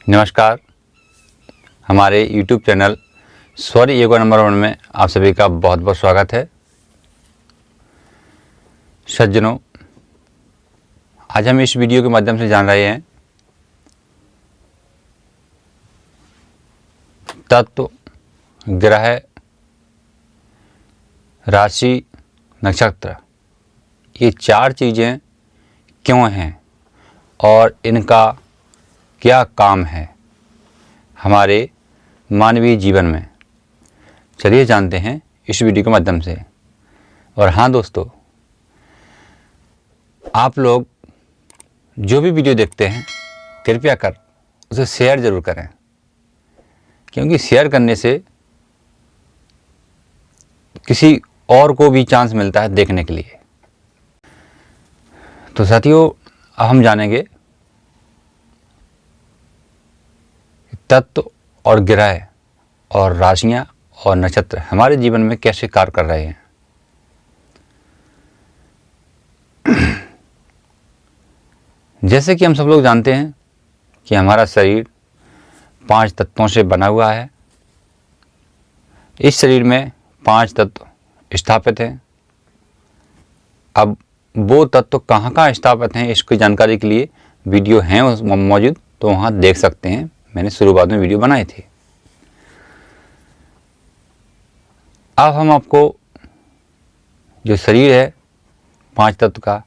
नमस्कार। हमारे YouTube channel sorry ego number 1 में आप सभी का बहुत बहुत स्वागत है। सज्जनों, आज हम इस वीडियो के माध्यम से जान रहे हैं तत्व, ग्रह, राशि, नक्षत्र, ये 4 चीज़ें क्यों हैं और इनका क्या काम है हमारे मानवीय जीवन में। चलिए जानते हैं इस वीडियो के माध्यम से। और हाँ दोस्तों, आप लोग जो भी वीडियो देखते हैं कृपया कर उसे शेयर ज़रूर करें, क्योंकि शेयर करने से किसी और को भी चांस मिलता है देखने के लिए। तो साथियों, अब हम जानेंगे तत्व और ग्रह और राशियां और नक्षत्र हमारे जीवन में कैसे कार्य कर रहे हैं। जैसे कि हम सब लोग जानते हैं कि हमारा शरीर 5 तत्वों से बना हुआ है। इस शरीर में 5 तत्व स्थापित हैं। अब वो तत्व कहाँ स्थापित हैं इसकी जानकारी के लिए वीडियो हैं मौजूद, तो वहाँ देख सकते हैं। मैंने शुरुआत में वीडियो बनाए थे। अब हम आपको जो शरीर है 5 तत्व का,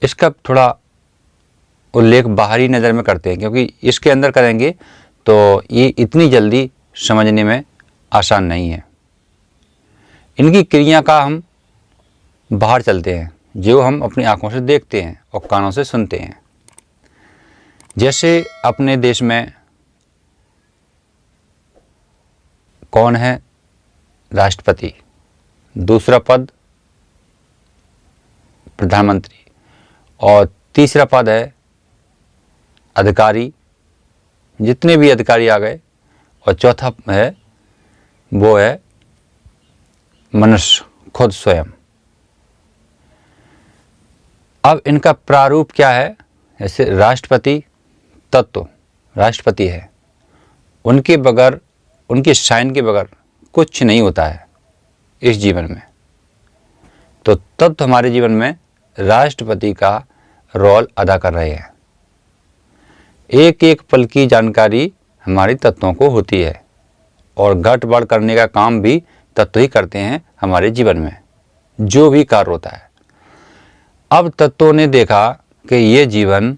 इसका थोड़ा उल्लेख बाहरी नज़र में करते हैं, क्योंकि इसके अंदर करेंगे तो ये इतनी जल्दी समझने में आसान नहीं है। इनकी क्रिया का हम बाहर चलते हैं, जो हम अपनी आंखों से देखते हैं और कानों से सुनते हैं। जैसे अपने देश में कौन है राष्ट्रपति, दूसरा पद प्रधानमंत्री और तीसरा पद है अधिकारी, जितने भी अधिकारी आ गए, और चौथा है वो है मनुष्य खुद स्वयं। अब इनका प्रारूप क्या है। जैसे राष्ट्रपति तत्व राष्ट्रपति है, उनके बगैर, उनके साइन के बगैर कुछ नहीं होता है इस जीवन में। तो तत्व हमारे जीवन में राष्ट्रपति का रोल अदा कर रहे हैं। एक एक पल की जानकारी हमारी तत्वों को होती है और घट बढ़ करने का काम भी तत्व ही करते हैं हमारे जीवन में, जो भी कार्य होता है। अब तत्वों ने देखा कि ये जीवन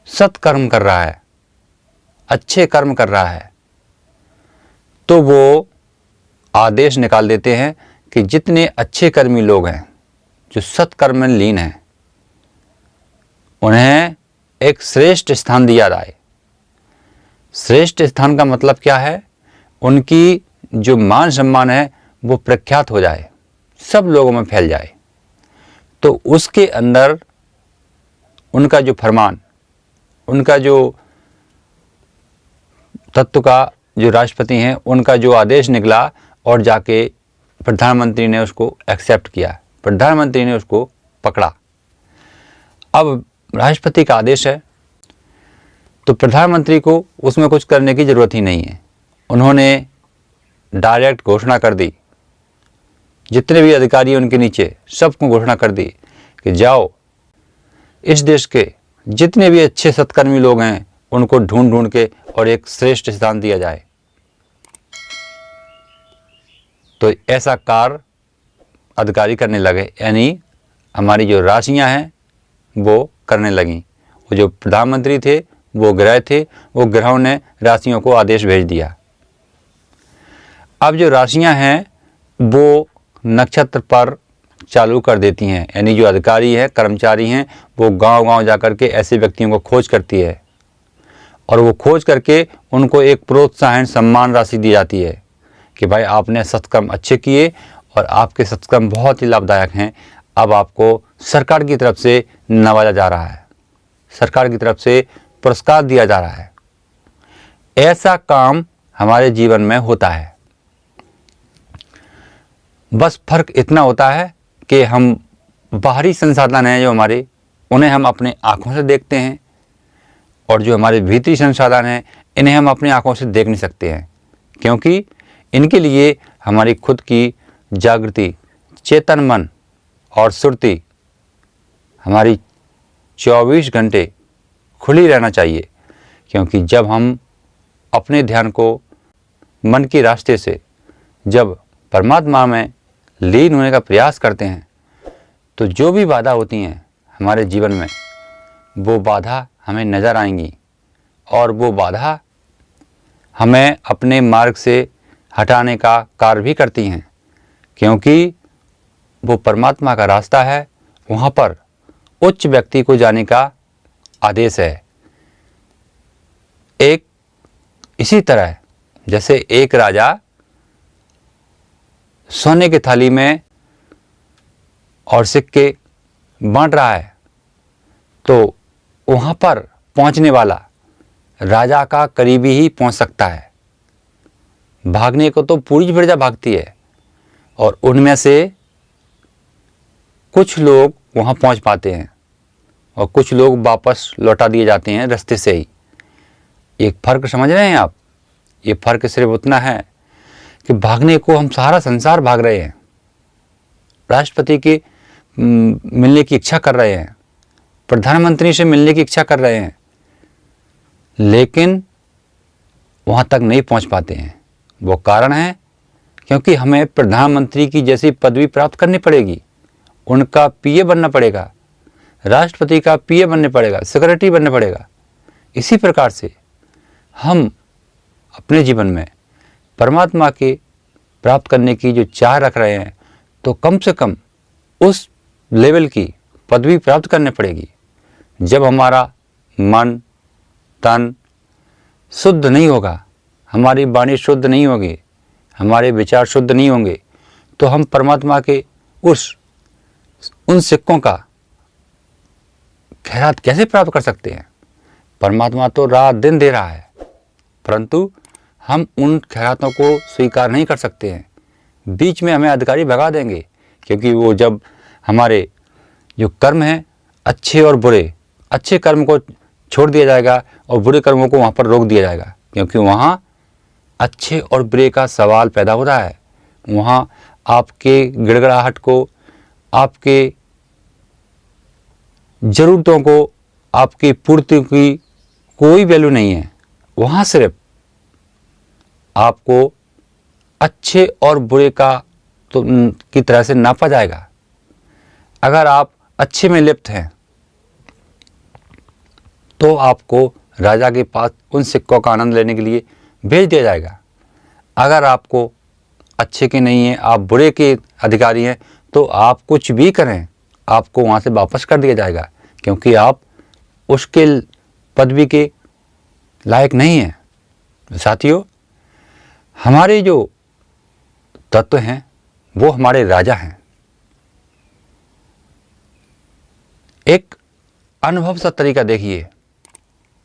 सत्कर्म कर रहा है, अच्छे कर्म कर रहा है, तो वो आदेश निकाल देते हैं कि जितने अच्छे कर्मी लोग हैं, जो सत्कर्म में लीन हैं, उन्हें एक श्रेष्ठ स्थान दिया जाए। श्रेष्ठ स्थान का मतलब क्या है? उनकी जो मान सम्मान है वो प्रख्यात हो जाए, सब लोगों में फैल जाए। तो उसके अंदर उनका जो फरमान, उनका जो तत्व का जो राष्ट्रपति हैं, उनका जो आदेश निकला और जाके प्रधानमंत्री ने उसको एक्सेप्ट किया, प्रधानमंत्री ने उसको पकड़ा। अब राष्ट्रपति का आदेश है तो प्रधानमंत्री को उसमें कुछ करने की ज़रूरत ही नहीं है। उन्होंने डायरेक्ट घोषणा कर दी, जितने भी अधिकारी उनके नीचे सबको घोषणा कर दी कि जाओ, इस देश के जितने भी अच्छे सत्कर्मी लोग हैं उनको ढूंढ ढूंढ के और एक श्रेष्ठ स्थान दिया जाए। तो ऐसा कार्य अधिकारी करने लगे, यानी हमारी जो राशियां हैं वो करने लगीं। वो जो प्रधानमंत्री थे वो ग्रह थे, वो ग्रहों ने राशियों को आदेश भेज दिया। अब जो राशियां हैं वो नक्षत्र पर चालू कर देती हैं, यानी जो अधिकारी है, कर्मचारी हैं, वो गांव-गांव जाकर के ऐसे व्यक्तियों को खोज करती है और वो खोज करके उनको एक प्रोत्साहन सम्मान राशि दी जाती है कि भाई आपने सत्कर्म अच्छे किए और आपके सत्कर्म बहुत ही लाभदायक हैं। अब आपको सरकार की तरफ से नवाजा जा रहा है, सरकार की तरफ से पुरस्कार दिया जा रहा है। ऐसा काम हमारे जीवन में होता है। बस फर्क इतना होता है कि हम बाहरी संसाधन हैं जो हमारे, उन्हें हम अपने आँखों से देखते हैं, और जो हमारे भीतरी संसाधन हैं, इन्हें हम अपनी आंखों से देख नहीं सकते हैं, क्योंकि इनके लिए हमारी खुद की जागृति, चेतन मन और सुरती हमारी 24 घंटे खुली रहना चाहिए। क्योंकि जब हम अपने ध्यान को मन के रास्ते से जब परमात्मा में लीन होने का प्रयास करते हैं, तो जो भी बाधा होती हैं हमारे जीवन में, वो बाधा हमें नज़र आएंगी और वो बाधा हमें अपने मार्ग से हटाने का कार्य भी करती हैं, क्योंकि वो परमात्मा का रास्ता है। वहाँ पर उच्च व्यक्ति को जाने का आदेश है। एक इसी तरह जैसे एक राजा सोने की थाली में और सिक्के बांट रहा है, तो वहाँ पर पहुँचने वाला राजा का करीबी ही पहुँच सकता है। भागने को तो पूरी प्रजा भागती है और उनमें से कुछ लोग वहाँ पहुँच पाते हैं और कुछ लोग वापस लौटा दिए जाते हैं रास्ते से ही। एक फ़र्क समझ रहे हैं आप? ये फ़र्क सिर्फ उतना है कि भागने को हम सारा संसार भाग रहे हैं, राष्ट्रपति के मिलने की इच्छा कर रहे हैं, प्रधानमंत्री से मिलने की इच्छा कर रहे हैं, लेकिन वहाँ तक नहीं पहुँच पाते हैं। वो कारण है क्योंकि हमें प्रधानमंत्री की जैसी पदवी प्राप्त करनी पड़ेगी, उनका पीए बनना पड़ेगा, राष्ट्रपति का पीए बनने पड़ेगा, सेक्रेटरी बनना पड़ेगा। इसी प्रकार से हम अपने जीवन में परमात्मा के प्राप्त करने की जो चाह रख रहे हैं, तो कम से कम उस लेवल की पदवी प्राप्त करनी पड़ेगी। जब हमारा मन तन शुद्ध नहीं होगा, हमारी वाणी शुद्ध नहीं होगी, हमारे विचार शुद्ध नहीं होंगे, तो हम परमात्मा के उन सिक्कों का खैरात कैसे प्राप्त कर सकते हैं? परमात्मा तो रात दिन दे रहा है, परंतु हम उन खैरातों को स्वीकार नहीं कर सकते हैं। बीच में हमें अधिकारी भगा देंगे, क्योंकि वो जब हमारे जो कर्म हैं अच्छे और बुरे, अच्छे कर्म को छोड़ दिया जाएगा और बुरे कर्मों को वहाँ पर रोक दिया जाएगा, क्योंकि वहाँ अच्छे और बुरे का सवाल पैदा हो रहा है। वहाँ आपके गिड़गिड़ाहट को, आपके ज़रूरतों को, आपकी पूर्ति की कोई वैल्यू नहीं है। वहाँ सिर्फ आपको अच्छे और बुरे का तो की तरह से नापा जाएगा। अगर आप अच्छे में लिप्त हैं तो आपको राजा के पास उन सिक्कों का आनंद लेने के लिए भेज दिया जाएगा। अगर आपको अच्छे के नहीं हैं, आप बुरे के अधिकारी हैं, तो आप कुछ भी करें, आपको वहाँ से वापस कर दिया जाएगा, क्योंकि आप उसके पदवी के लायक नहीं हैं। साथियों, हमारे जो तत्व हैं वो हमारे राजा हैं। एक अनुभव सा तरीका देखिए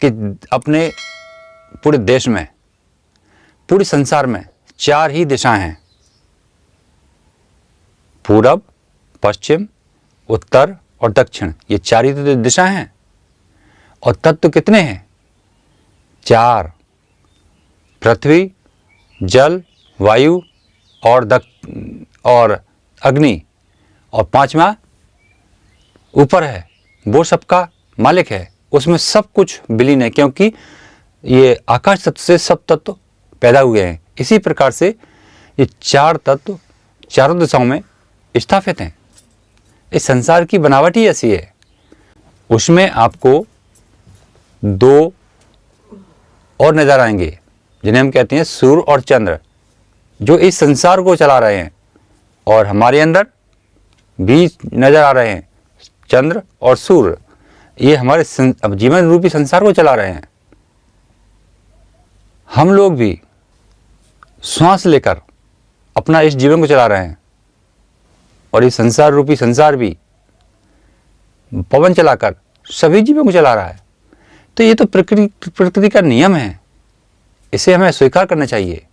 कि अपने पूरे देश में, पूरे संसार में 4 ही दिशाएं हैं, पूरब, पश्चिम, उत्तर और दक्षिण। ये 4 ही तो दिशाएं हैं। और तत्व कितने हैं? 4, पृथ्वी, जल, वायु और अग्नि, और 5वां ऊपर है, वो सबका मालिक है। उसमें सब कुछ विलीन है, क्योंकि ये आकाश तत्व से सब तत्व पैदा हुए हैं। इसी प्रकार से ये 4 तत्व चारों दिशाओं में स्थापित हैं। इस संसार की बनावट ही ऐसी है। उसमें आपको 2 और नजर आएंगे, जिन्हें हम कहते हैं सूर्य और चंद्र, जो इस संसार को चला रहे हैं। और हमारे अंदर भी नजर आ रहे हैं चंद्र और सूर्य, ये हमारे जीवन रूपी संसार को चला रहे हैं। हम लोग भी श्वास लेकर अपना इस जीवन को चला रहे हैं, और इस संसार रूपी संसार भी पवन चलाकर सभी जीवों को चला रहा है। तो ये तो प्रकृति का नियम है, इसे हमें स्वीकार करना चाहिए।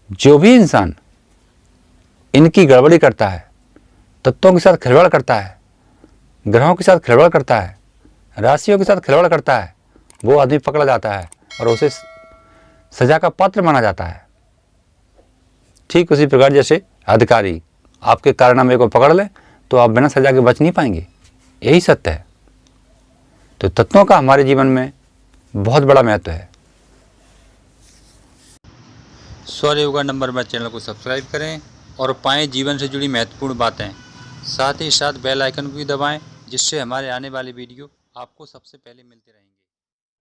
जो भी इंसान इनकी गड़बड़ी करता है, तत्वों के साथ खिलवाड़ करता है, ग्रहों के साथ खिलवाड़ करता है, राशियों के साथ खिलवाड़ करता है, वो आदमी पकड़ा जाता है और उसे सज़ा का पात्र माना जाता है। ठीक उसी प्रकार जैसे अधिकारी आपके कारनामे को पकड़ ले तो आप बिना सज़ा के बच नहीं पाएंगे, यही सत्य है। तो तत्वों का हमारे जीवन में बहुत बड़ा महत्व है। स्वर योगा नंबर में चैनल को सब्सक्राइब करें और पाएं जीवन से जुड़ी महत्वपूर्ण बातें। साथ ही साथ बेल आइकन को भी दबाएं, जिससे हमारे आने वाले वीडियो आपको सबसे पहले मिलते रहेंगे।